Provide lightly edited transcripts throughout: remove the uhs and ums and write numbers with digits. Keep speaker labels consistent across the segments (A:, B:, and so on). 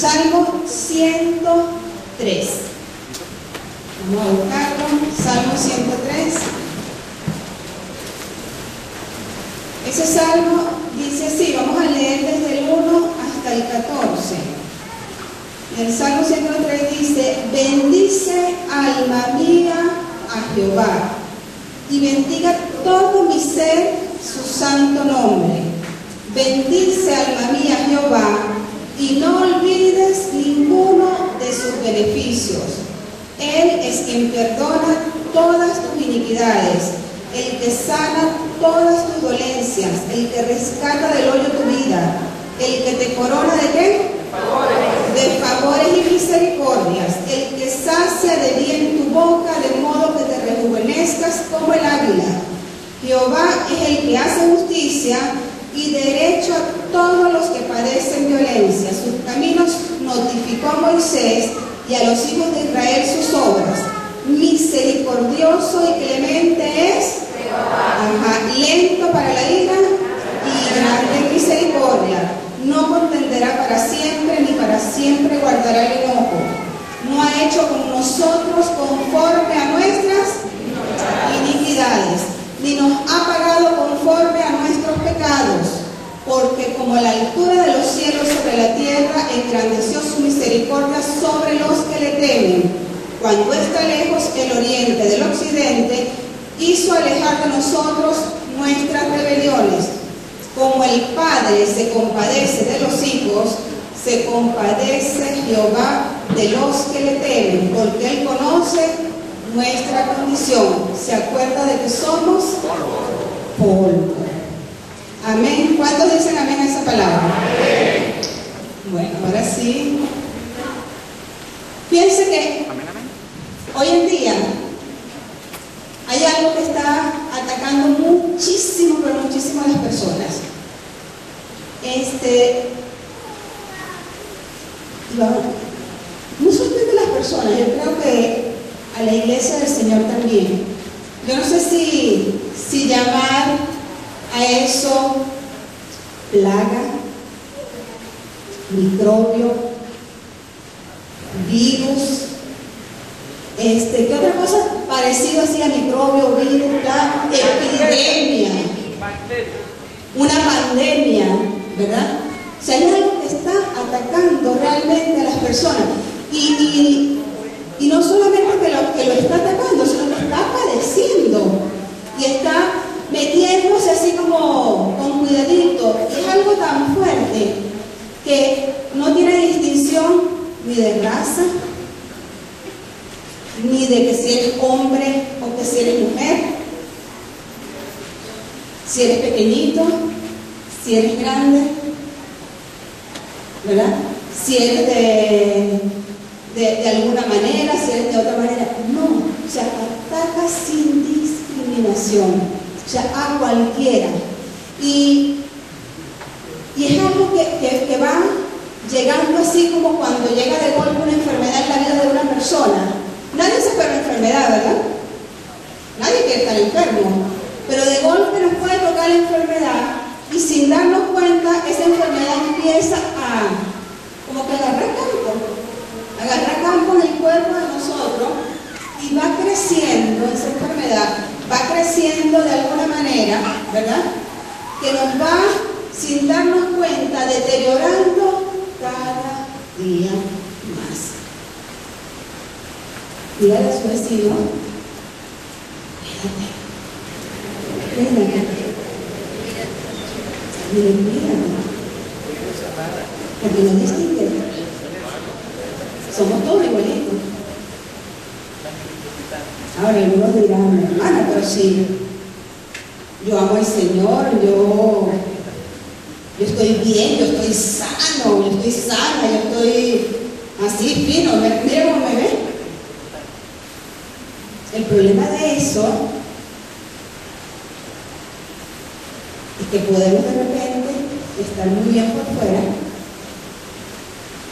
A: Salmo 103. Vamos a buscarlo. Salmo 103. Ese salmo dice así, vamos a leer desde el 1 hasta el 14. El Salmo 103 dice: bendice, alma mía, a Jehová, y bendiga todo mi ser su santo nombre. Bendice, alma mía, a Jehová, y no olvides ninguno de sus beneficios. Él es quien perdona todas tus iniquidades, el que sana todas tus dolencias, el que rescata del hoyo tu vida, el que te corona ¿de qué? De favores y misericordias, el que sacia de bien tu boca, de modo que te rejuvenezcas como el águila. Jehová es el que hace justicia y derecho a todos los que padecen violencia. Sus caminos notificó a Moisés y a los hijos de Israel sus obras. Misericordioso y clemente es Jehová, lento para la ira y grande en misericordia. No contenderá para siempre, ni para siempre guardará el enojo. No ha hecho con nosotros conforme a nuestras iniquidades, ni nos ha pagado conforme a nuestros pecados, porque como la altura de los cielos sobre la tierra, engrandeció su misericordia sobre los que le temen. Cuando está lejos el oriente del occidente, hizo alejar de nosotros nuestras rebeliones. Como el Padre se compadece de los hijos, se compadece Jehová de los que le temen, porque Él conoce nuestra condición. Se acuerda de que somos polvo. Amén. ¿Cuántos dicen amén a esa palabra? Amén. Bueno, ahora sí. Fíjense que hoy en día hay algo que está atacando muchísimo, pero muchísimo a las personas. No solamente a las personas, yo creo que a la iglesia del Señor también. Yo no sé si llamar a eso plaga, microbio, virus, ¿qué otra cosa parecido así a microbio, virus, epidemia, una pandemia, ¿verdad? O sea, hay algo que está atacando realmente a las personas y no solamente que lo está atacando, sino que está padeciendo y está metiéndose así como con cuidadito. Y es algo tan fuerte que no tiene distinción ni de raza, ni de que si eres hombre o que si eres mujer, si eres pequeñito, si eres grande, ¿verdad? Si eres de alguna manera, si eres de otra manera. No, o sea, ataca sin discriminación, o sea, a cualquiera. Y es algo que va llegando así como cuando llega de golpe una enfermedad en la vida de una persona. Nadie se espera una enfermedad, ¿verdad? Nadie quiere estar enfermo, pero de golpe nos puede tocar la enfermedad y sin darnos cuenta esa enfermedad empieza a como que agarrar campo en el cuerpo de nosotros y va creciendo esa enfermedad, va creciendo de alguna manera, ¿verdad? Que nos va, sin darnos cuenta, deteriorando cada día más. Dígale a su vecino, mírate, porque no distingue. Somos todos igualitos. Ahora algunos dirán, hermana, pero si yo amo al Señor, yo estoy bien, yo estoy sano, yo estoy sana, yo estoy así fino, mira cómo me ve. El problema de eso es que podemos de repente estar muy bien por fuera,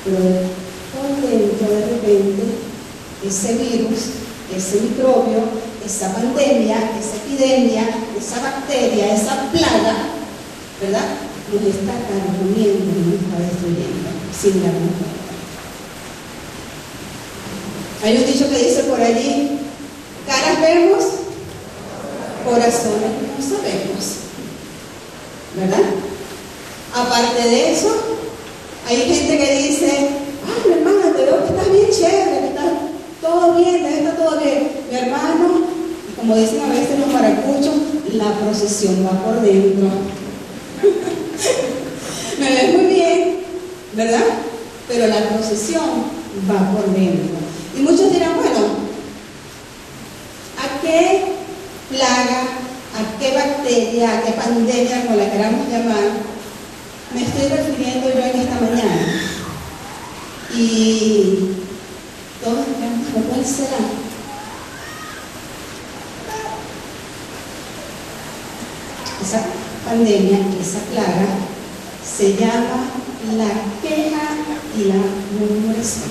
A: pero por dentro de repente ese virus, ese microbio, esa pandemia, esa epidemia, esa bacteria, esa plaga, ¿verdad? Nos está carcomiendo y nos está destruyendo sin darnos cuenta. Hay un dicho que dice por allí, caras vemos, corazones no sabemos, ¿verdad? Aparte de eso, hay gente que dice, ay, mi hermana, te veo que estás bien chévere, que estás todo bien, está todo bien. Mi hermano, como dicen a veces los maracuchos, la procesión va por dentro. Me ves muy bien, ¿verdad? Pero la procesión va por dentro. Y muchos dirán, bueno, ¿a qué plaga, a qué bacteria, a qué pandemia, como la queramos llamar, me estoy refiriendo yo en esta mañana? Y todos dirán, ¿cuál será? Esa pandemia, esa plaga, se llama la queja y la murmuración.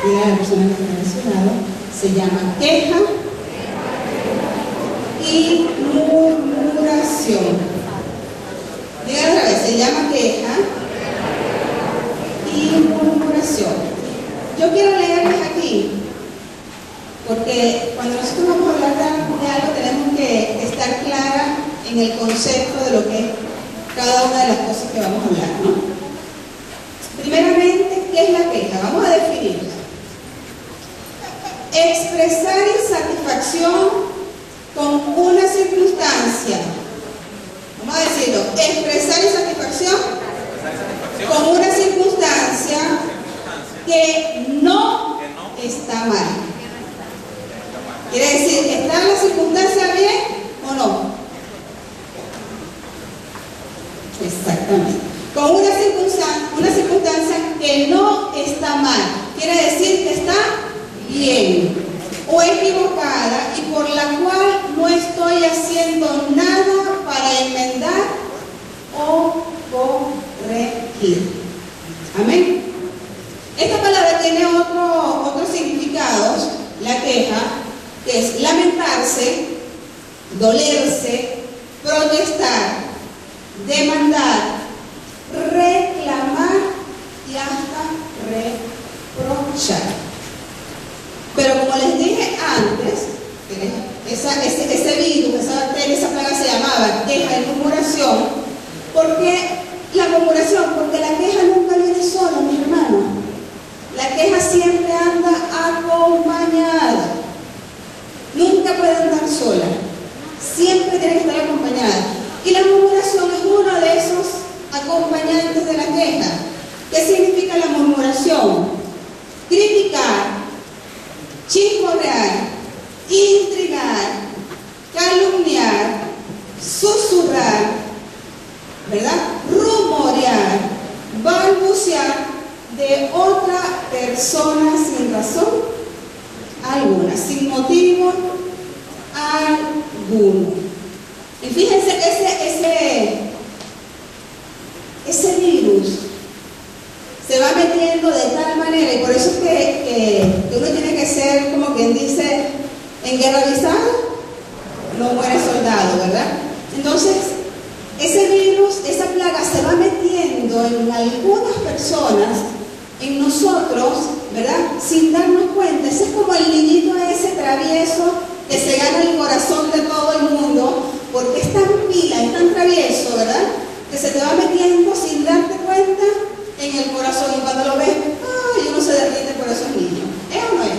A: Diga a la persona que está a su lado, se llama queja y murmuración. Diga otra vez, se llama queja y murmuración. Yo quiero leerles aquí, porque cuando nosotros vamos a hablar de algo tenemos que estar clara en el concepto de lo que es cada una de las cosas que vamos a hablar, ¿no? Primeramente, ¿qué es la queja? Vamos a definirla. Expresar insatisfacción con una circunstancia. Vamos a decirlo, expresar insatisfacción con una circunstancia que no está mal. Quiere decir, ¿está la circunstancia bien o no? Exactamente. Con una circunstancia que no está mal. Quiere decir que está bien o equivocada y por la cual no estoy haciendo nada para enmendar o corregir. Amén. Esta palabra tiene otros significados, la queja, que es lamentarse, dolerse, protestar, demandar, reclamar y hasta reprochar. Pero como les dije antes, ese virus, esa bacteria, esa plaga se llamaba queja y murmuración. ¿Por qué la murmuración? Porque la queja nunca viene sola, mis hermanos. La queja siempre anda acompañada. Nunca puede andar sola. Siempre tiene que estar acompañada. Y la murmuración es uno de esos acompañantes de la queja. ¿Qué significa la murmuración? Criticar, chismorrear, intrigar, calumniar, susurrar, ¿verdad? Rumorear, balbucear de otra persona sin razón alguna, sin motivo alguno. Y fíjense que ese virus se va metiendo de tal manera, y por eso es que uno tiene que ser, como quien dice, en guerra avisada, no muere soldado, ¿verdad? Entonces, ese virus, esa plaga se va metiendo en algunas personas, en nosotros, ¿verdad? Sin darnos cuenta. Ese es como el niñito ese travieso que se gana el corazón de todo el mundo, porque es tan pila, es tan travieso, ¿verdad? Que se te va metiendo sin darte cuenta en el corazón, y cuando lo ves, ¡ay! Uno se derrite por esos niños. ¿Es o no es?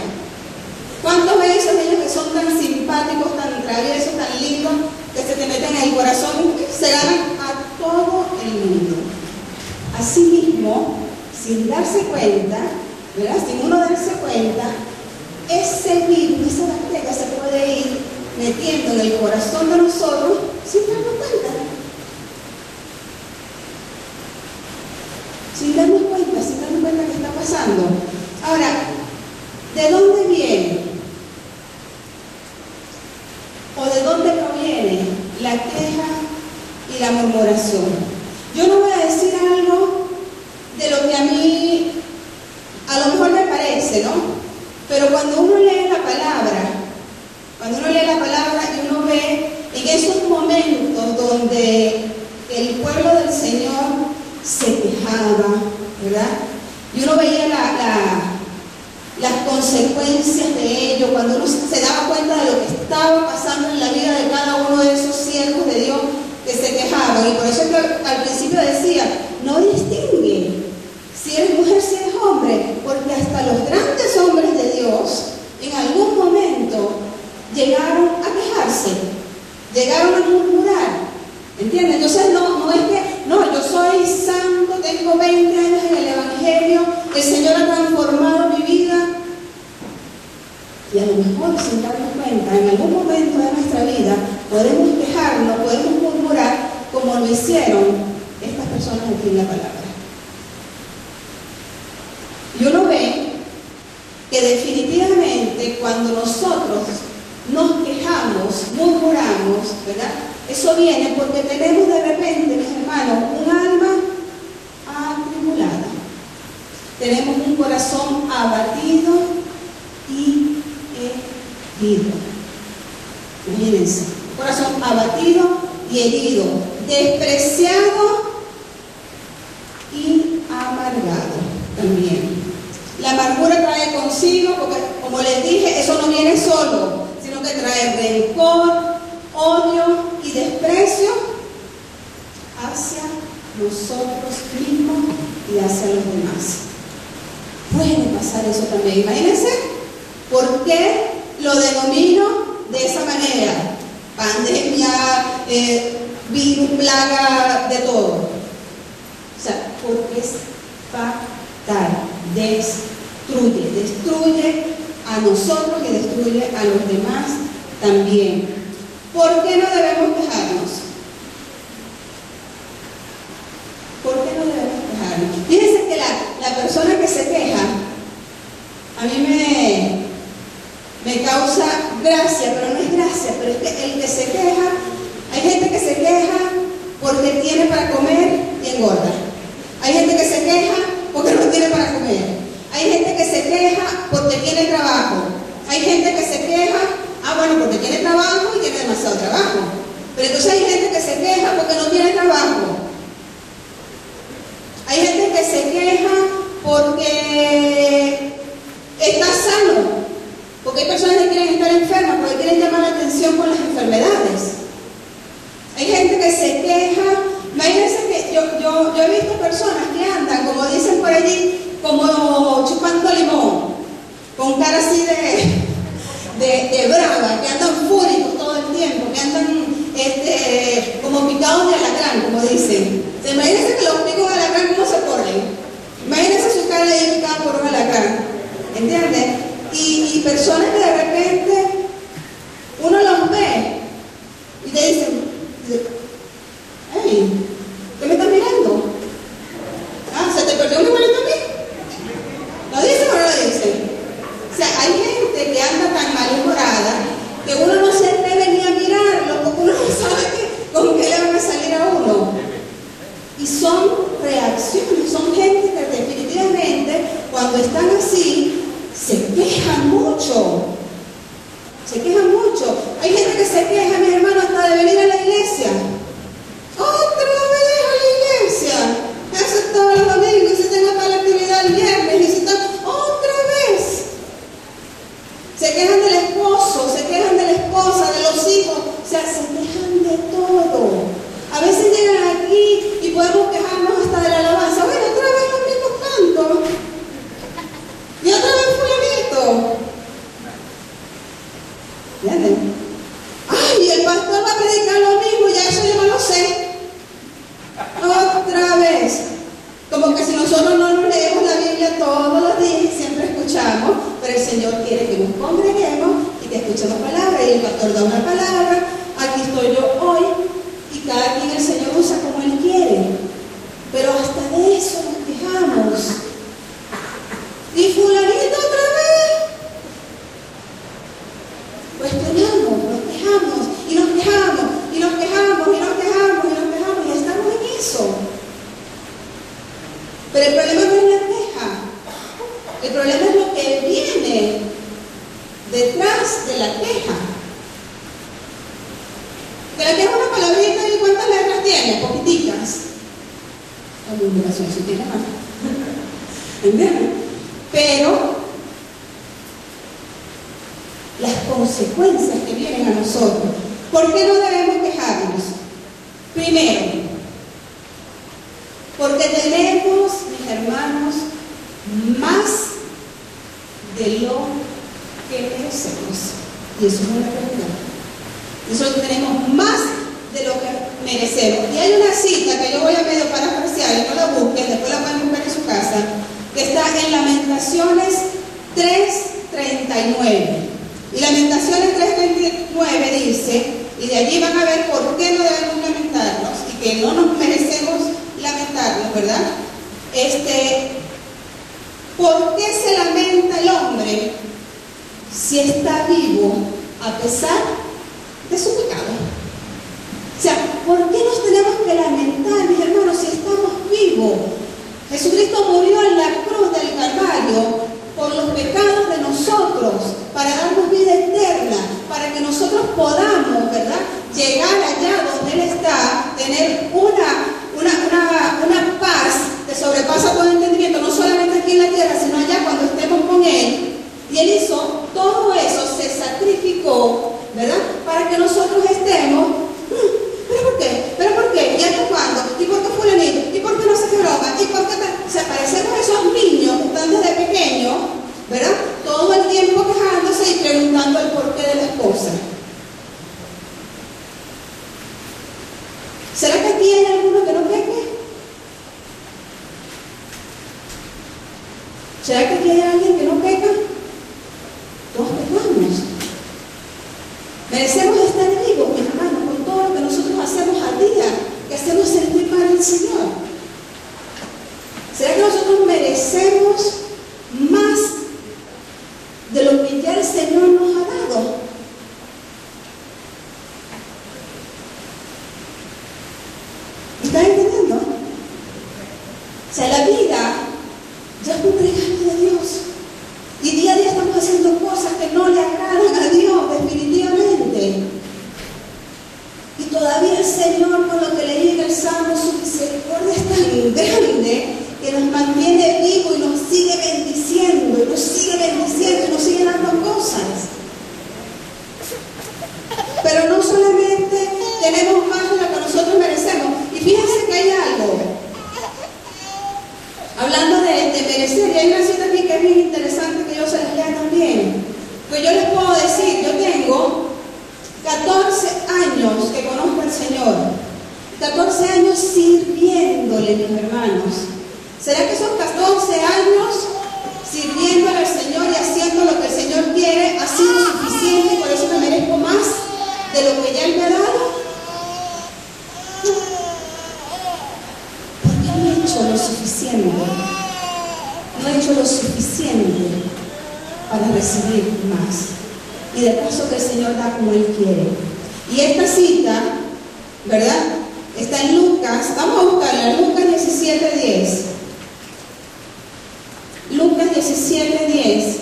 A: ¿Cuántos ven esos niños que son tan simpáticos, tan traviesos, tan lindos, que se te meten en el corazón y se ganan a todo el mundo? Asimismo, sin darse cuenta, ¿verdad? Sin uno darse cuenta, ese virus, esa bacteria se puede ir metiendo en el corazón de nosotros sin darnos cuenta. Sin darnos cuenta que está pasando. Ahora, ¿de dónde viene? ¿O de dónde proviene la queja y la murmuración? Yo no voy a decir algo de lo que a mí a lo mejor me parece, ¿no? Pero cuando uno lee la palabra y uno ve en esos momentos donde el pueblo del Señor se quejaba, ¿verdad? Y uno veía las consecuencias de ello, cuando uno se daba cuenta de lo que estaba pasando en la vida de cada uno de esos siervos de Dios que se quejaban. Y por eso es que al principio decía, no distingue si eres mujer, si eres hombre, porque hasta los grandes hombres de Dios en algún momento llegaron a quejarse, llegaron a murmurar. ¿Entiendes? Entonces no es que, no, yo soy santo, tengo 20 años en el Evangelio, el Señor ha transformado mi vida. Y a lo mejor, sin darnos cuenta, en algún momento de nuestra vida podemos quejarnos, podemos murmurar como lo hicieron estas personas aquí en la palabra. Y uno ve que definitivamente cuando nosotros nos quejamos, murmuramos, ¿verdad? Eso viene porque tenemos de repente, mis hermanos, un alma atribulada. Tenemos un corazón abatido y herido. Imagínense, un corazón abatido y herido, despreciado y amargado también. La amargura trae consigo, porque como les dije, eso no viene solo, sino que trae rencor, odio y desprecio hacia nosotros mismos y hacia los demás. Puede pasar eso también. Imagínense, ¿por qué lo denomino de esa manera? Pandemia, virus, plaga, de todo. O sea, porque es fatal, destruye a nosotros y destruye a los demás también. ¿Por qué no debemos quejarnos? ¿Por qué no debemos quejarnos? Fíjense que la persona que se queja, a mí me causa gracia, pero no es gracia, pero es que el que se queja, hay gente que se queja porque tiene para comer y engorda. Hay gente que se queja porque no tiene para comer. Hay gente que se queja porque tiene trabajo. Hay gente que se queja, porque tiene trabajo y tiene demasiado trabajo. Pero entonces hay gente que se queja porque no tiene trabajo. Hay gente que se queja porque está sano. Porque hay personas que quieren estar enfermas, porque quieren llamar la atención con las enfermedades. Hay gente que se queja. Imagínense que yo he visto personas que andan, como dicen por allí, como chupando limón, con cara así de brava, que andan fúricos todo el tiempo, que andan como picados de alacrán, como dicen. Imagínense que los picos de alacrán, ¿cómo se ponen? Imagínense su cara ahí picada por un alacrán, ¿entiendes? Y personas que de repente uno los ve y te dicen, hey, ¿qué me estás mirando? ¿Se te perdió mi boleto a mí? ¿Lo dicen o no lo dicen? O sea, hay gente que anda tan malhumorada que uno no se atreve ni a mirarlo porque uno no sabe con qué le van a salir a uno. Y son reacciones, son gente que definitivamente cuando están así se quejan mucho. Se quejan mucho. Hay gente que se queja, mi hermano, hasta de venir a la iglesia. ¡Otra vez a la iglesia! Eso todos los domingos, y si tengo toda la actividad el viernes, y si está otra vez. Se quejan del esposo, se quejan de la esposa, de los hijos, o sea, se quejan de todo. A veces llegan aquí y podemos quejarnos hasta de la alabanza. Bueno, otra vez los mismos cantos. Y otra vez fulanito. ¿Entienden? Ay, el pastor va a predicar lo mismo, ya eso yo no lo sé. Otra vez. Como que si nosotros no nos leemos la Biblia todos los días y siempre escuchamos, pero el Señor quiere que nos congreguemos y que escuchemos palabra, y el pastor da una palabra, aquí estoy yo hoy, y cada quien el Señor usa como Él quiere. Pero hasta de eso nos quejamos. ¿Y fulanito otra vez? Cuestionamos, nos quejamos, y nos quejamos, y nos quejamos, y nos quejamos, y nos quejamos, y estamos en eso. Pero el problema no es la queja, el problema es lo que viene detrás de la queja. Que la queja es una palabrita, ¿y cuántas letras tiene? Poquiticas. La murmuración sí tiene más. ¿Entienden? Pero consecuencias que vienen a nosotros. ¿Por qué no debemos quejarnos? Primero, porque tenemos, mis hermanos, más de lo que merecemos. Y eso es una realidad. Nosotros tenemos más de lo que merecemos. Y hay una cita que yo voy a medio parafrasear, y no la busquen, después la pueden buscar en su casa, que está en Lamentaciones 3:39. Y Lamentaciones 3:39 dice, y de allí van a ver por qué no debemos lamentarnos, y que no nos merecemos lamentarnos, ¿verdad? ¿Por qué se lamenta el hombre si está vivo a pesar de su pecado? O sea, ¿por qué nos tenemos que lamentar, mis hermanos, si estamos vivos? Jesucristo murió en la cruz del Calvario por los pecados de nosotros, para darnos vida eterna, para que nosotros podamos, ¿verdad?, llegar allá donde Él está, tener una paz que sobrepasa todo entendimiento, no solamente aquí en la tierra, sino allá cuando estemos con Él. Y Él hizo todo eso, se sacrificó, ¿verdad?, para que nosotros estemos. ¿Pero por qué? ¿Pero por qué? ¿Y hasta cuándo? ¿Y por qué fulanito? ¿Y por qué no se broma? ¿Y por qué tal? O sea, parecemos esos niños que están desde pequeños, ¿verdad?, todo el tiempo quejándose y preguntando el porqué de las cosas. ¿Será que aquí hay alguno que no peque? ¿Será que aquí hay alguien que no peca? Todos pecamos. Merecemos estar vivos, mis hermanos, con todo lo que nosotros hacemos al día, que hacemos sentir mal al Señor. ¿Será que nosotros merecemos más de lo que ya el Señor nos ha dado? ¿Están entendiendo? O sea, la vida ya es un regalo de Dios. Y día a día estamos haciendo cosas que no le agradan a Dios, definitivamente. Y todavía el Señor, con lo que leí en el Salmo, su misericordia es tan grande que nos mantiene vivos y nos sigue bendiciendo, y nos sigue bendiciendo, y nos sigue dando cosas. Pero no solamente tenemos más de lo que nosotros merecemos. Y fíjense que hay algo. Hablando de merecer, y hay una cita aquí que es bien interesante que yo se les lea también. Pues yo les puedo decir, yo tengo 14 años que conozco al Señor. 14 años sirviéndole, mis hermanos. ¿Será que esos 14 años sirviéndole al Señor y haciendo lo que el Señor quiere ha sido suficiente y por eso me merezco más de lo que ya Él me ha dado? No he hecho lo suficiente. No he hecho lo suficiente para recibir más. Y de paso que el Señor da como Él quiere. Y esta cita, ¿verdad?, está en Lucas. Vamos a buscarla, Lucas 17:10. Lucas 17:10.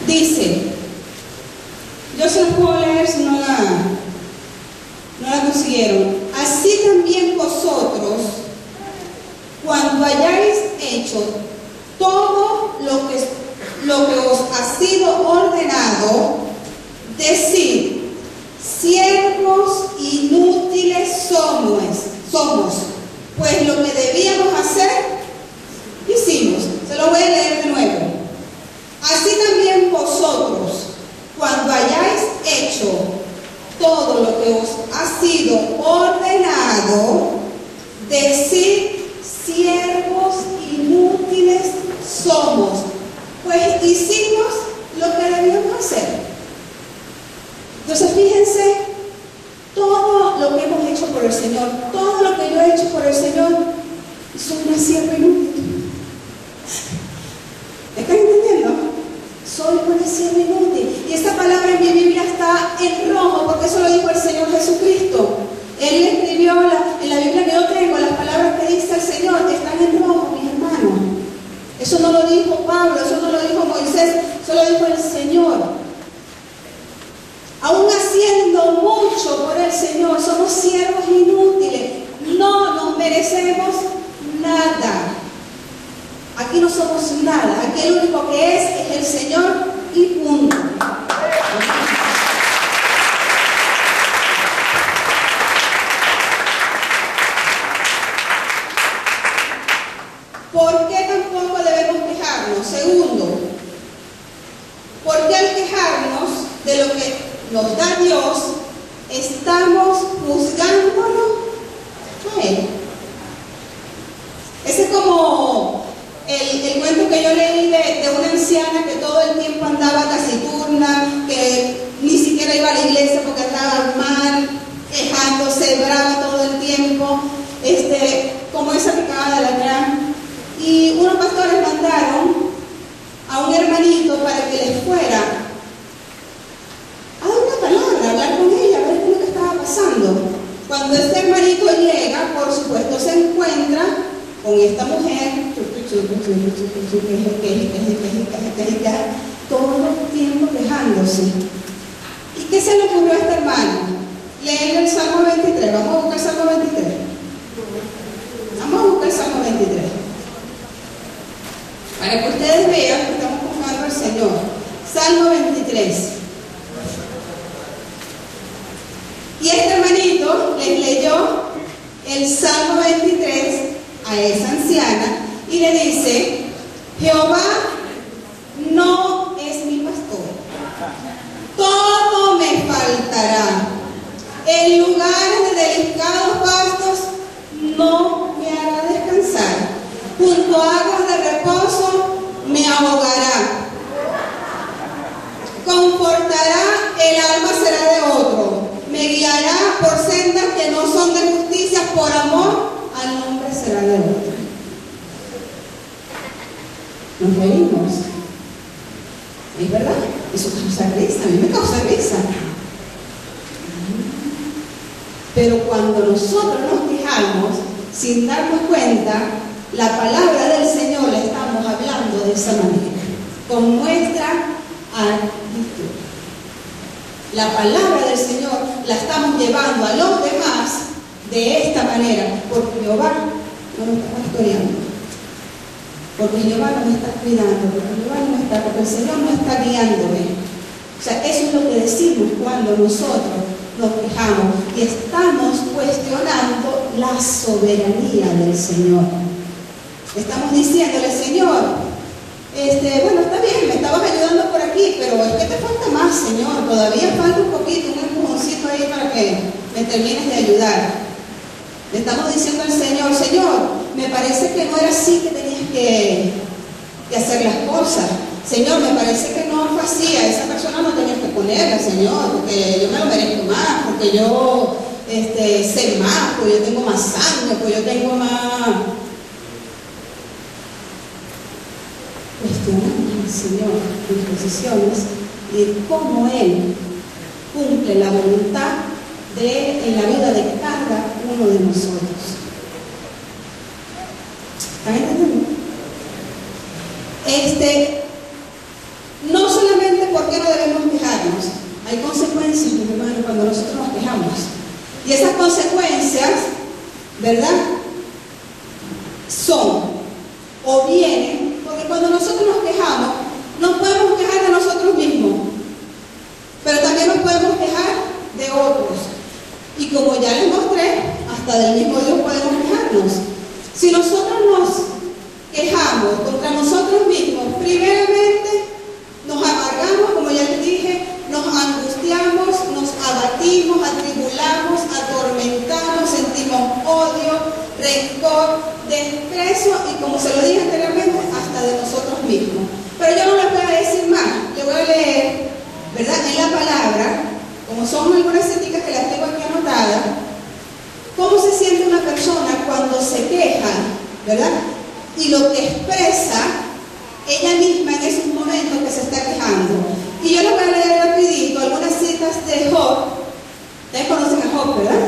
A: Dice, yo se los puedo leer si no la consiguieron. Así también vosotros, cuando hayáis hecho todo lo que os ha sido ordenado, decid, siervos inútiles somos, pues lo que debíamos hacer, hicimos. Se lo voy a leer de nuevo. Así también vosotros, cuando hayáis hecho todo lo que os ha sido ordenado, decid, siervos inútiles somos, pues hicimos lo que debíamos hacer. Entonces fíjense, todo lo que hemos hecho por el Señor, todo lo que yo he hecho por el Señor, soy una sierva inútil. ¿Están entendiendo? Soy una sierva inútil. Y esta palabra en mi Biblia está en rojo, porque eso lo dijo el Señor Jesucristo. Él escribió en la Biblia que yo tengo, las palabras que dice el Señor están en rojo, mis hermanos. Eso no lo dijo Pablo, eso no lo dijo Moisés, eso lo dijo el Señor. Aún haciendo mucho por el Señor, somos siervos inútiles. No nos merecemos estamos juzgándolo a Él. Ese es como el cuento que yo leí de una anciana que todo el tiempo andaba taciturna, que ni siquiera iba a la iglesia porque estaba mal, quejándose, brava todo el tiempo, como esa picada de la gran. Y unos pastores mandaron a un hermanito para que les fuera a dar una palabra, a hablar con ella, a ver qué es lo que estaba pasando. Cuando este hermanito llega, por supuesto se encuentra con esta mujer todo el tiempo quejándose. ¿Y qué se le ocurrió a este hermano? Leer el Salmo 23. Vamos a buscar el Salmo 23. Vamos a buscar el Salmo 23. Para que ustedes vean que estamos buscando al Señor. Salmo 23. Y este hermanito les leyó el Salmo 23 a esa anciana y le dice: Jehová no es mi pastor, todo me faltará. En lugares de delicados pastos no me hará descansar. Junto a aguas de reposo me ahogará. Confortará, el alma será de otro. Me guiará por sendas que no son de justicia, por amor al nombre será de otro. Nos reímos. ¿Es verdad? Eso causa risa, a mí me causa risa. Pero cuando nosotros nos quejamos, sin darnos cuenta, la palabra del Señor la estamos hablando de esa manera, con nuestra actitud. La palabra del Señor la estamos llevando a los demás de esta manera, porque Jehová no nos está pastoreando, porque Jehová nos está cuidando, porque el Señor nos está guiándome. O sea, eso es lo que decimos cuando nosotros nos quejamos y estamos cuestionando la soberanía del Señor. Estamos diciéndole: Señor, bueno, está bien, me estabas ayudando por aquí, pero es que te falta más, Señor, todavía falta un poquito, un empujoncito ahí para que me termines de ayudar. Le estamos diciendo al Señor: Señor, me parece que no era así que tenías que hacer las cosas. Señor, me parece que no fue así, a esa persona no tenías que ponerla, Señor, porque yo me lo merezco más, porque yo sé más, porque yo tengo más sangre, porque yo tengo más... Cuestionamos al Señor sus decisiones y cómo Él cumple la voluntad en la vida de cada uno de nosotros. ¿Están entendiendo? No solamente porque no debemos quejarnos, hay consecuencias, mis hermanos, cuando nosotros nos quejamos. Y esas consecuencias, ¿verdad?, son o vienen, porque cuando nosotros nos quejamos, nos podemos quejar de nosotros mismos, pero también nos podemos quejar de otros. Y como ya les mostré, hasta del mismo Dios podemos quejarnos. Si nosotros nos quejamos contra nosotros mismos, primeramente nos amargamos, como ya les dije, nos angustiamos, nos abatimos, atribulamos, atormentamos, sentimos odio, rencor, desprecio y, como se lo dije anteriormente, hasta de nosotros mismos. Pero yo no les voy a decir más, le voy a leer, ¿verdad?, en la palabra, como son algunas citas que las tengo aquí anotadas, cómo se siente una persona cuando se queja, ¿verdad?, y lo que expresa ella misma en esos momentos que se está quejando. Y yo les voy a leer rapidito algunas citas de Job. Ustedes conocen a Job, ¿verdad?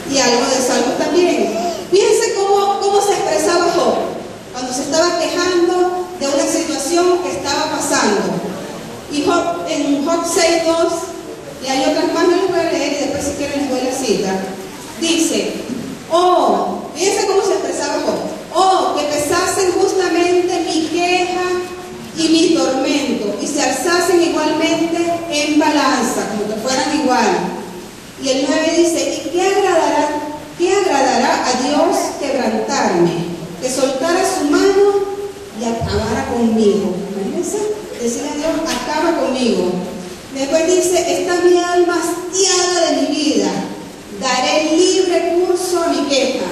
A: Y algo de Salmos también. Fíjense cómo se expresaba Job cuando se estaba quejando de una situación que estaba pasando. Y Job, en Job 6:2, y hay otras más, no les voy a leer y después si quieren les doy la cita. Dice: fíjense cómo se expresaba Job. Que pesasen justamente mi queja y mi tormento, y se alzasen igualmente en balanza, como que fueran igual. Y el 9 dice: ¿y qué agradará a Dios quebrantarme? Que soltara su mano y acabara conmigo. Imagínense, decirle a Dios: acaba conmigo. Después dice dice, está mi alma hastiada de mi vida, daré libre curso a mi queja,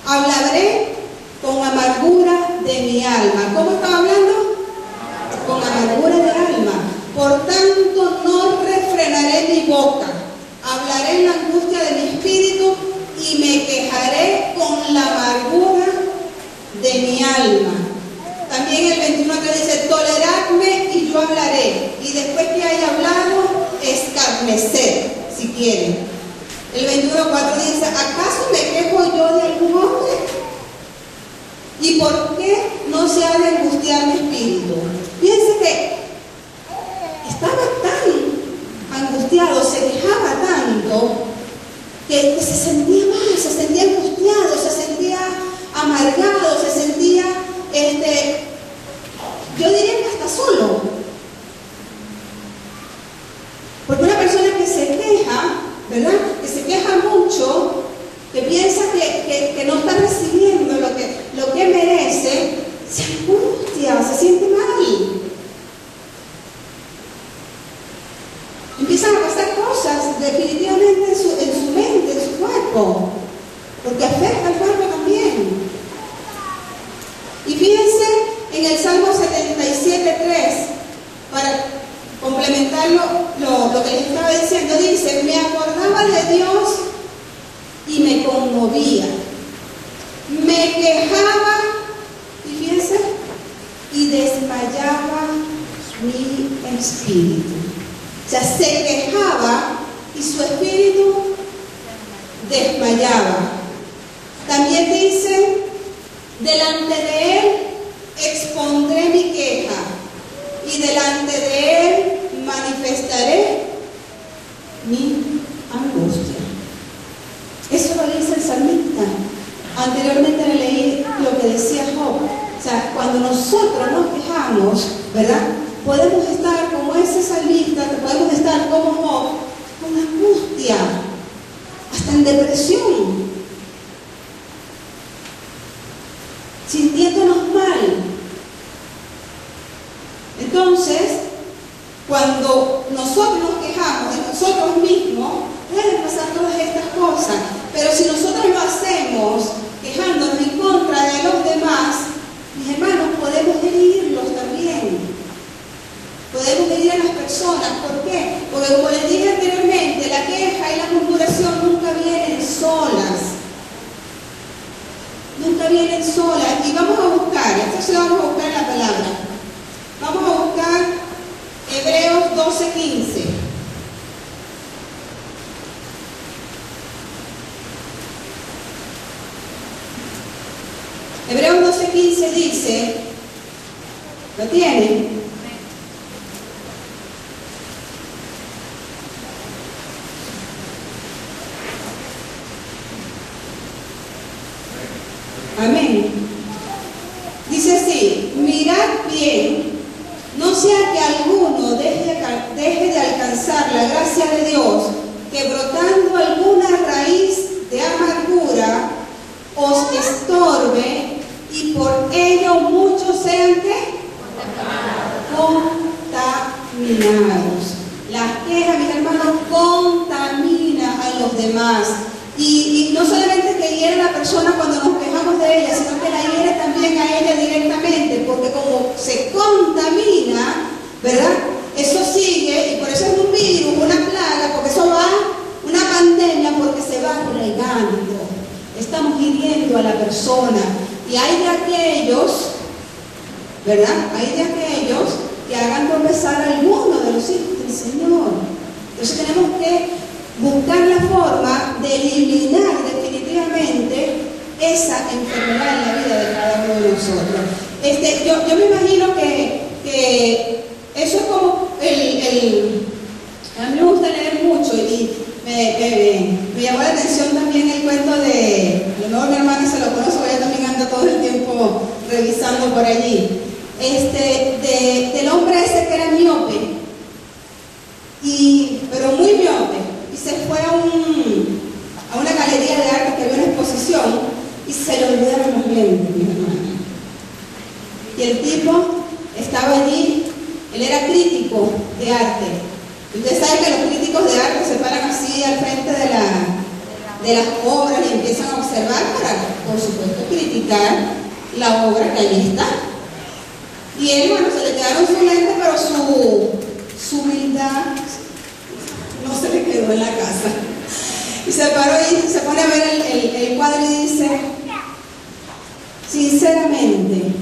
A: hablaré con amargura de mi alma. ¿Cómo estaba hablando? Con amargura de alma. Por tanto, no refrenaré mi boca, hablaré en la angustia de mi espíritu y me quejaré con la amargura de mi alma. También el 21 que dice, toleradme y yo hablaré, y después que haya hablado, escarnecer, si quieren. El 21:4 dice, ¿acaso me quejo yo de algún hombre? ¿Y por qué no se ha de angustiar mi espíritu? Fíjense que estaba tan angustiado, se quejaba tanto, que se sentía mal, se sentía angustiado, se sentía amargado, se sentía, yo diría que hasta solo. Porque una persona que se queja, ¿verdad? Que se queja mucho, que piensa que no está recibiendo lo que merece, se angustia, se siente mal. Empiezan a pasar cosas definitivamente en su mente, en su cuerpo, porque afecta al cuerpo también. Y fíjense en el Salmo 77:3, para complementar lo que les estaba diciendo, dice, me acordaba de Dios y me conmovía, me quejaba, y fíjense, y desmayaba mi espíritu. O sea, se quejaba y su espíritu desmayaba. También dice, delante de él expondré mi queja y delante de él manifestaré mi angustia. Eso lo dice el salmista. Anteriormente le leí lo que decía Job. O sea, cuando nosotros nos quejamos, ¿verdad? Podemos estar como ese salmista, podemos estar como Job, con angustia, hasta en depresión, sintiéndonos mal. Entonces, cuando nosotros nos quejamos de nosotros mismos, pueden pasar todas estas cosas, pero si nosotros lo hacemos quejándonos en contra de los demás, mis hermanos, podemos herirlos también. Podemos herir a las personas. ¿Por qué? Porque como les dije anteriormente, la queja y la murmuración nunca vienen solas. Nunca vienen solas. Y vamos a buscar, esto se lo vamos a buscar en la palabra. Vamos a buscar Hebreos 12:15. Hebreos 12:15 dice, ¿lo tienen? Amén. Dice así, mirad bien, no sea que alguno deje de alcanzar la gracia de Dios, que brotando alguna raíz de amargura os estorbe y por ello muchos sean ¿qué? Contaminados. Las quejas, mis hermanos, contaminan a los demás. Y no solamente que hiere a la persona cuando nos quejamos de ella, sino que la hiere también a ella directamente, porque como se contamina, ¿verdad? Eso sigue, y por eso es un virus, una plaga, porque eso va, una pandemia, porque se va regando. Estamos hiriendo a la persona. Y hay de aquellos, ¿verdad? Hay de aquellos que hagan tropezar a alguno de los hijos del Señor. Entonces tenemos que buscar la forma de eliminar definitivamente esa enfermedad en la vida de cada uno de nosotros. Yo me imagino que eso es como a mí me gusta leer mucho y me llamó la atención también el cuento de, a lo mejor mi hermana se lo conoce, porque ella también anda todo el tiempo revisando por allí, del hombre ese que era miope, pero muy miope. Y se fue a una galería de arte que había una exposición y se le olvidaron los lentes, mi hermana. Y el tipo estaba allí, él era crítico de arte. Usted sabe sea que los críticos de arte se paran así al frente de las obras y empiezan a observar para, por supuesto, criticar la obra que allí está. Y él, bueno, se le quedaron sus lentes, pero su humildad no se le quedó en la casa. Y se paró y se pone a ver el cuadro y dice, sinceramente,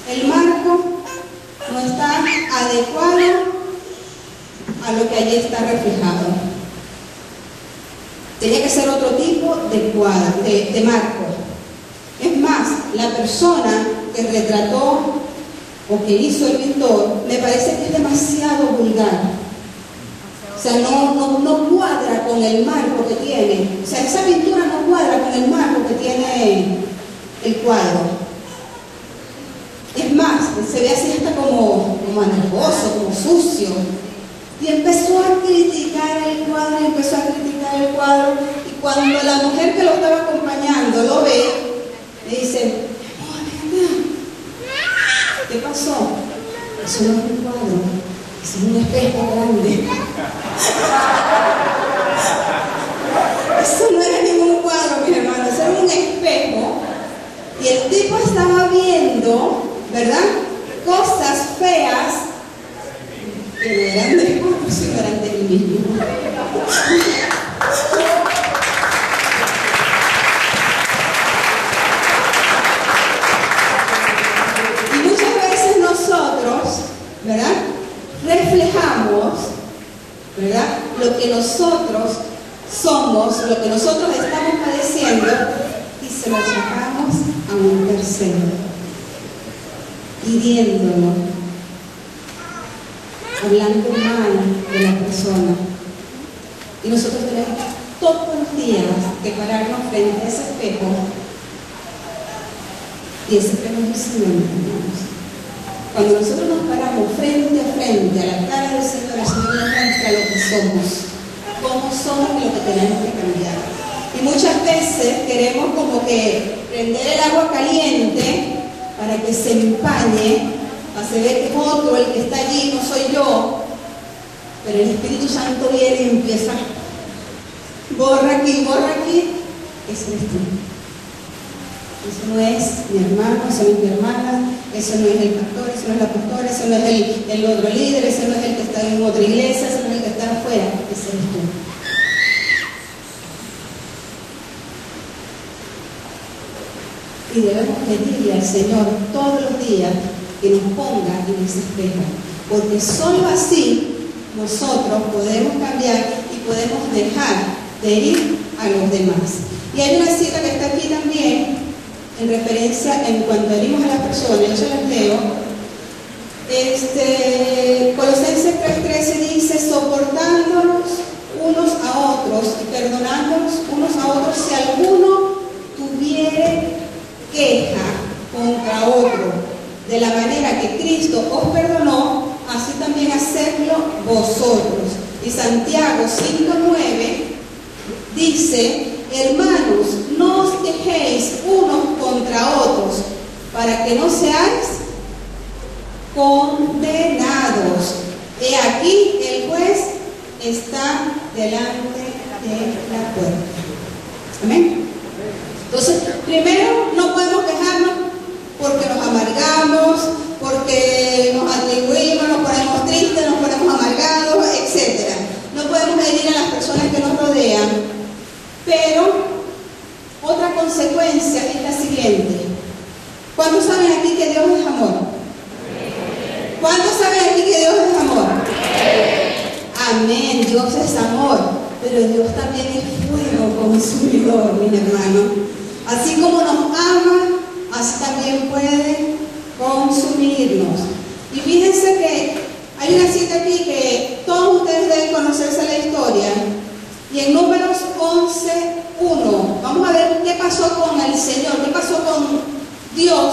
A: el marco no está adecuado a lo que allí está reflejado. Tenía que ser otro tipo de cuadro, de marco. Es más, la persona que retrató o que hizo el pintor, me parece que es demasiado vulgar. O sea, no cuadra con el marco que tiene. O sea, esa pintura no cuadra con el marco que tiene el cuadro. Es más, se ve así hasta como anarboso, como sucio. Y empezó a criticar el cuadro, y cuando la mujer que lo estaba acompañando lo ve, le dice, ¿qué pasó? Eso no es un cuadro, eso es un espejo grande. Eso no era ningún cuadro, mis hermanos, eso era un espejo. Y el tipo estaba viendo, ¿verdad?, cosas feas que no eran de él, sino eran de él mismo. Y muchas veces nosotros, ¿verdad?, reflejamos, ¿verdad?, lo que nosotros somos, lo que nosotros estamos padeciendo, y se lo sacamos a un tercero, hiriéndolo, hablando mal de la persona. Y nosotros tenemos todos los días que pararnos frente a ese espejo, y ese espejo es el Señor, hermanos. Cuando nosotros nos paramos frente a frente a la cara del Señor, el Señor nos muestra lo que somos, cómo somos y lo que tenemos que cambiar. Y muchas veces queremos como que prender el agua caliente para que se empañe, para se ver que es otro el que está allí, no soy yo. Pero el Espíritu Santo viene y empieza, borra aquí, ese eres tú. Eso no es mi hermano, eso no es mi hermana, eso no es el pastor, eso no es la pastora, eso no es el otro líder, ese no es el que está en otra iglesia, ese no es el que está afuera, ese eres tú. Y debemos pedirle al Señor todos los días que nos ponga en ese espejo, porque solo así nosotros podemos cambiar y podemos dejar de herir a los demás. Y hay una cita que está aquí también en referencia en cuanto herimos a las personas, yo se las leo. Colosenses 3:13 dice, soportándonos unos a otros y perdonándonos unos a otros si alguno tuviere queja contra otro, de la manera que Cristo os perdonó, así también hacedlo vosotros. Y Santiago 5:9 dice, hermanos, no os quejéis unos contra otros, para que no seáis condenados. He aquí el juez está delante de la puerta. Amén. Entonces, primero, no podemos quejarnos porque nos amargamos, porque nos atribuimos, nos ponemos tristes, nos ponemos amargados, etc. No podemos herir a las personas que nos rodean, pero otra consecuencia es la siguiente. ¿Cuántos saben aquí que Dios es amor? ¿Cuántos saben aquí que Dios es amor? Amén, Dios es amor, pero Dios también es fuego consumidor, mi hermano. Así como nos ama, así también puede consumirnos. Y fíjense que hay una cita aquí que todos ustedes deben conocerse la historia. Y en Números 11:1, vamos a ver qué pasó con el Señor, qué pasó con Dios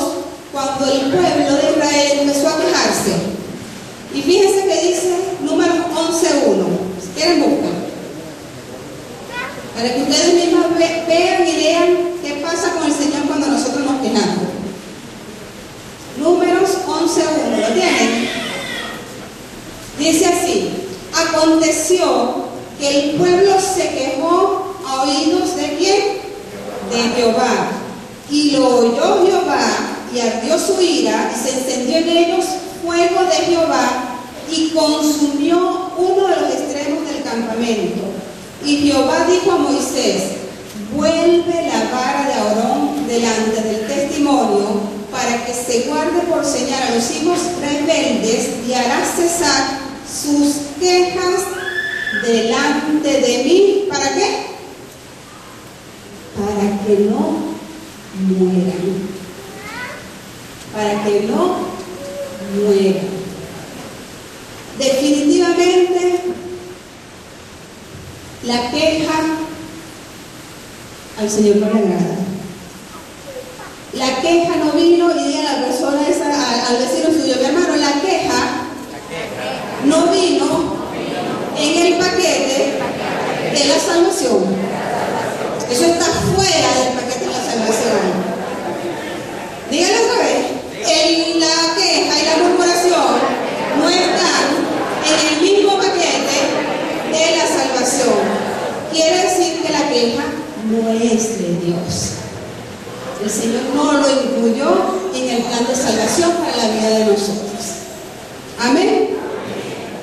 A: cuando el pueblo de Israel empezó a quejarse. Y fíjense que dice Números 11:1, si quieren buscar, para que ustedes mismos vean y lean qué pasa con el Señor cuando nosotros nos quejamos. Números 11:1, ¿lo tienen? Dice así. así: aconteció que el pueblo se quejó a oídos ¿de quién? De Jehová. Y lo oyó Jehová, y ardió su ira, y se encendió en ellos fuego de Jehová, y consumió uno de los extremos del campamento. Y Jehová dijo a Moisés: vuelve la vara de Aarón delante del testimonio, para que se guarde por señal a los hijos rebeldes, y hará cesar sus quejas delante de mí. ¿Para qué? Para que no mueran. Para que no mueran. Definitivamente, la queja al Señor no le agrada. La queja no vino, y diga a la persona esa, al vecino suyo: mi hermano, la queja no vino en el paquete de la salvación. Eso está fuera del paquete de la salvación. Dígalo otra vez: la queja y la murmuración no están en el mismo paquete de la salvación. Quiere decir que la queja no es de Dios. El Señor no lo incluyó en el plan de salvación para la vida de nosotros. Amén.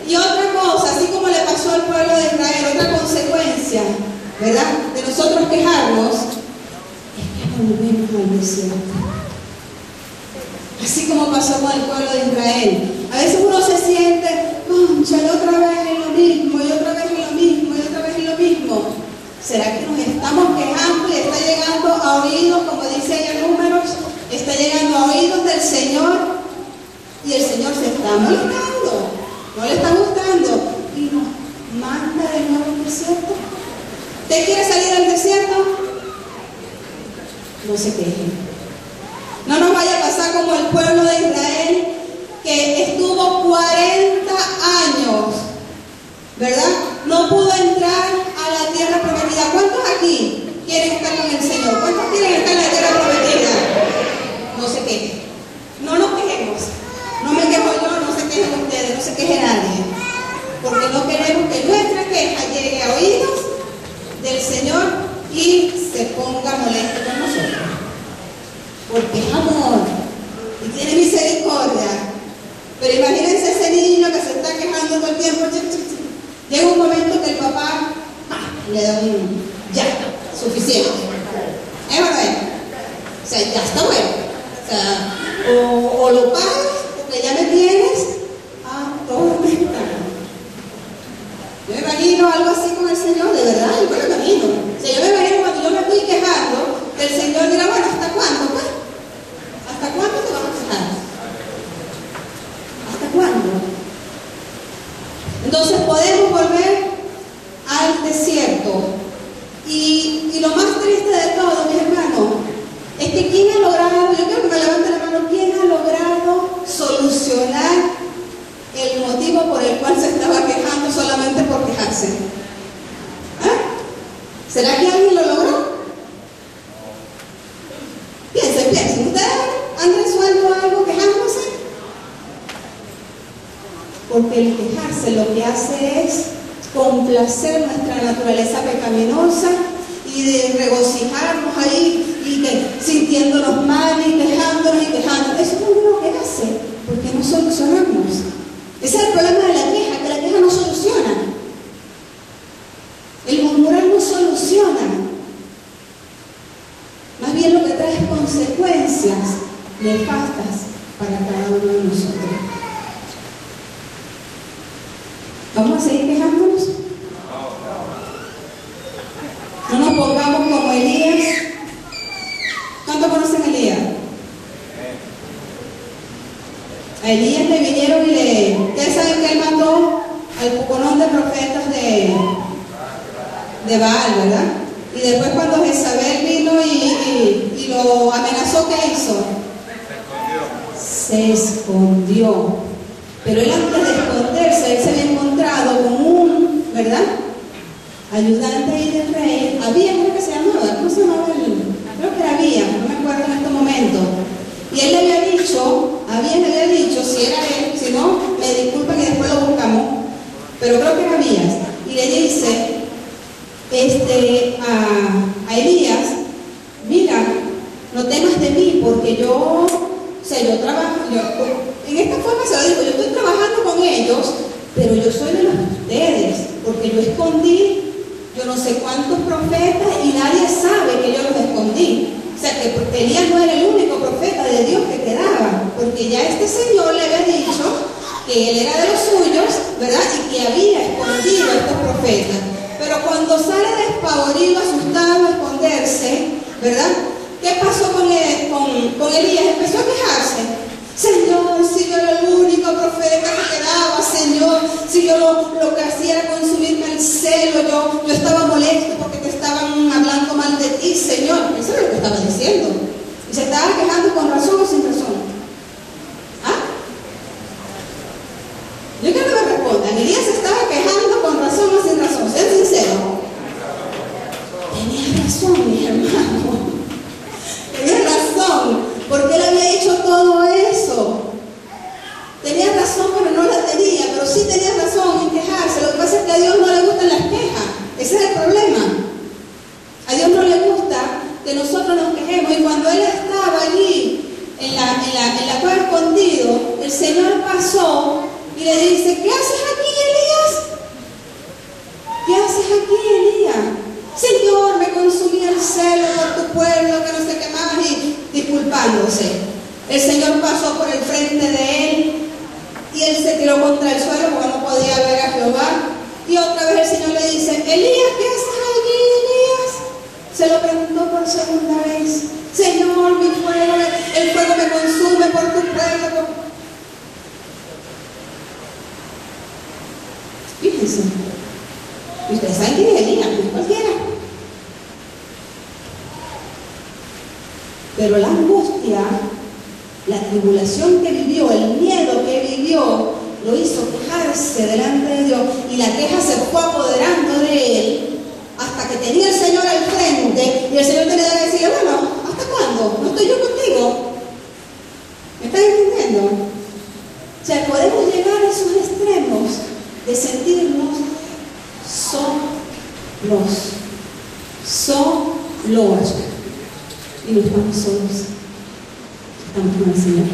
A: Y otra cosa, así como le pasó al pueblo de Israel, otra consecuencia, ¿verdad?, de nosotros quejarnos, es que volvemos al desierto. Así como pasó con el pueblo de Israel. A veces uno se siente: cónchale, otra vez es lo mismo, y otra vez es lo mismo, y otra vez es lo mismo. ¿Será que nos estamos quejando y está llegando a oídos, como dice ahí en Números, está llegando a oídos del Señor, y el Señor se está molestando, no le está gustando, y nos manda de nuevo al desierto? ¿Usted quiere salir al desierto? No se queje. No nos vaya a pasar como el pueblo de Israel, que estuvo 40 años, ¿verdad? No pudo entrar a la tierra prometida. ¿Cuántos aquí quieren estar con el Señor? ¿Cuántos quieren estar en la tierra prometida? No se quejen. No nos quejemos. No me quejo yo, no se quejen ustedes, no se queje nadie. Porque no queremos que nuestra queja llegue a oídos del Señor y se ponga molesto con nosotros. Porque es amor y tiene misericordia. Pero imagínense ese niño que se está quejando todo el tiempo. Llega un momento que el papá le da un ya, suficiente. ¿Es verdad? O sea, ya está bueno. O sea, o lo pagas, porque ya me tienes atormentado. Yo me imagino algo así con el Señor, de verdad, yo me lo imagino. O sea, yo me imagino cuando yo me estoy quejando, que el Señor dirá: bueno, ¿hasta cuándo? Pues? ¿Hasta cuándo te vas a quejar? ¿Hasta cuándo? Entonces podemos volver al desierto. Y lo más triste de todo, mis hermanos, es que ¿quién ha logrado, yo quiero que me levante la mano, quién ha logrado solucionar el motivo por el cual se estaba quejando solamente por quejarse? ¿Será que alguien lo logró? Piensen, ¿ustedes han resuelto algo quejándose? Porque el quejarse lo que hace es complacer nuestra naturaleza pecaminosa y de regocijarnos ahí y sintiéndonos mal y quejándonos y quejándonos. Eso es lo único que hace, porque no solucionamos. Ese es el problema de la queja, que la queja no soluciona. El murmurar no soluciona. Más bien lo que trae es consecuencias nefastas para cada uno de nosotros. ¿Vamos a seguir quejándonos? No nos pongamos como Elías. ¿Cuántos conocen a Elías? A Elías le vinieron y le... Ustedes saben que él mató al poconón de profetas de Baal, ¿verdad? Y después cuando Jezabel vino y lo amenazó, ¿qué hizo? Se escondió. Pero él, antes de esconderse, él se había encontrado con un, ¿verdad?, ayudante ahí del rey. Abías, creo que se llamaba. ¿Cómo se llamaba él? Creo que era Abías, no me acuerdo en este momento. Y él le había dicho, Abías le había dicho, si era él, si no, me disculpan y después lo buscamos. pero creo que era Abías, y le dice a Elías: mira, no temas de mí, porque yo trabajo, en esta forma se lo digo, yo estoy trabajando con ellos, pero yo soy de los de ustedes, porque yo escondí yo no sé cuántos profetas y nadie sabe que yo los escondí. O sea que Elías no era el único profeta de Dios que quedaba, porque ya este señor le había dicho que él era de los suyos, ¿verdad? Y que había escondido a estos profetas. Pero cuando sale despavorido, asustado, a esconderse, ¿verdad? ¿Qué pasó con Elías? Empezó a quejarse. Señor, si yo era el único profeta que quedaba, Señor, si yo lo que hacía era consumirme el celo, yo estaba molesto porque te estaban hablando mal de ti, Señor. Eso es lo que estaba diciendo. Y se estaba quejando con razón o sin razón. ¿Ah? Yo quiero que me respondan. Elías se estaba quejando con razón o sin razón. Sean sinceros. Tenía razón, mi hermano. Tenía razón. Porque él había hecho todo eso. Tenía razón, pero no la tenía. Pero sí tenía razón en quejarse. Lo que pasa es que a Dios no le gustan las quejas. Ese es el problema. A Dios no le gusta que nosotros nos quejemos. Y cuando él estaba allí en la cueva escondido, el Señor pasó y le dice: ¿qué haces aquí, Elías? ¿Qué haces aquí, Elías? Señor, me consumía el celo por tu pueblo, que no sé qué más, y disculpándose. El Señor pasó por el frente de él y él se tiró contra el suelo porque no podía ver a Jehová. Y otra vez el Señor le dice: Elías, ¿qué haces allí, Elías? Se lo preguntó por segunda vez. Señor, mi fuego, el fuego me consume por tu pueblo. Fíjense. Y ustedes saben quién es Elías, no es cualquiera. Pero la angustia, la tribulación que vivió, el miedo que vivió, lo hizo quejarse delante de Dios. Y la queja se fue apoderando de él hasta que tenía el Señor al frente. Y el Señor tenía que decirle: bueno, ¿hasta cuándo? ¿No estoy yo contigo? ¿Me están entendiendo? O sea, podemos llegar a esos extremos de sentirnos solos. Y no estamos solos, estamos con el Señor.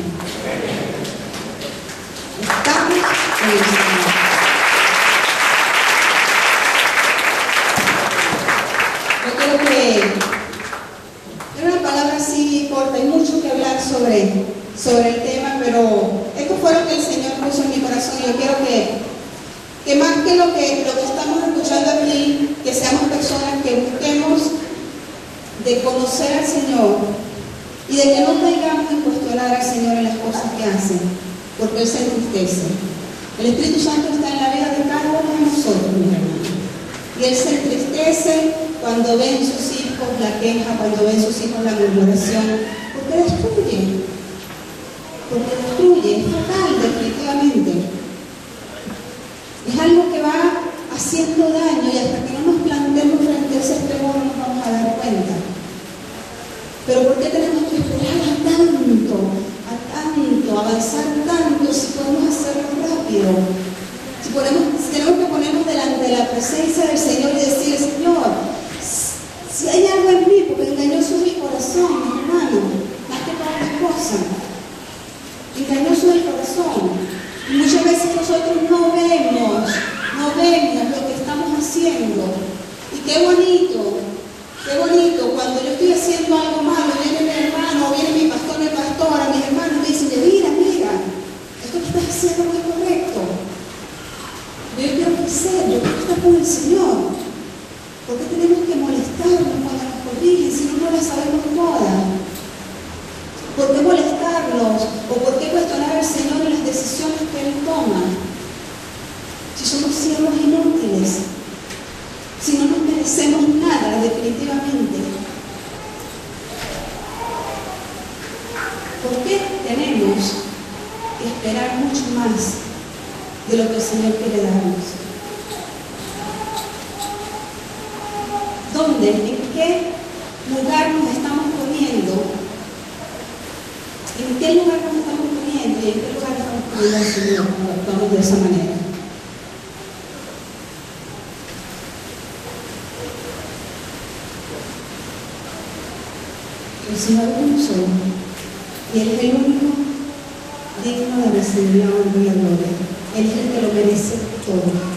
A: Estamos con el Señor. Yo creo que es una palabra así corta, hay mucho que hablar sobre el tema, pero esto fue lo que el Señor puso en mi corazón. Y yo quiero que más que lo que estamos escuchando aquí, que seamos personas que busquemos de conocer al Señor y de que no caigamos en cuestionar al Señor en las cosas que hace, porque Él se entristece. El Espíritu Santo está en la vida de cada uno de nosotros, mis hermanos, y Él se entristece cuando ven sus hijos la queja, cuando ven sus hijos la murmuración, porque destruye, es fatal, definitivamente. Es algo que va haciendo daño, y hasta que no nos plantemos frente a ese espejo no nos vamos a dar cuenta. Pero ¿por qué tenemos que esperar a tanto, avanzar tanto, si podemos hacerlo rápido? Si tenemos que ponernos delante de la presencia del Señor y decirle: Señor, si hay algo en mí, porque engañoso es el corazón, mi hermano, más que todas las cosas. Engañoso es el corazón. Y muchas veces nosotros no vemos lo que estamos haciendo. Y qué bonito cuando yo estoy haciendo algo malo, viene mi hermano, viene mi pastor, mi pastora, mis hermanos me dicen: mira, esto que estás haciendo no es correcto. Yo quiero crecer, yo quiero estar con el Señor. ¿Por qué tenemos que molestarnos cuando nos corrigen si no las sabemos todas? ¿Por qué molestarnos o por qué cuestionar al Señor en las decisiones que Él toma? Si somos siervos inútiles, si no nos merecemos nada, definitivamente. ¿Por qué tenemos que esperar mucho más de lo que el Señor quiere darnos? ¿Dónde? ¿En qué lugar nos estamos poniendo? ¿En qué lugar nos estamos poniendo y en qué lugar estamos poniendo al Señor cuando actuamos de esa manera? Reciba como somos. Y Él es el único digno de recibir la honra y la gloria. Él es el que lo merece todo.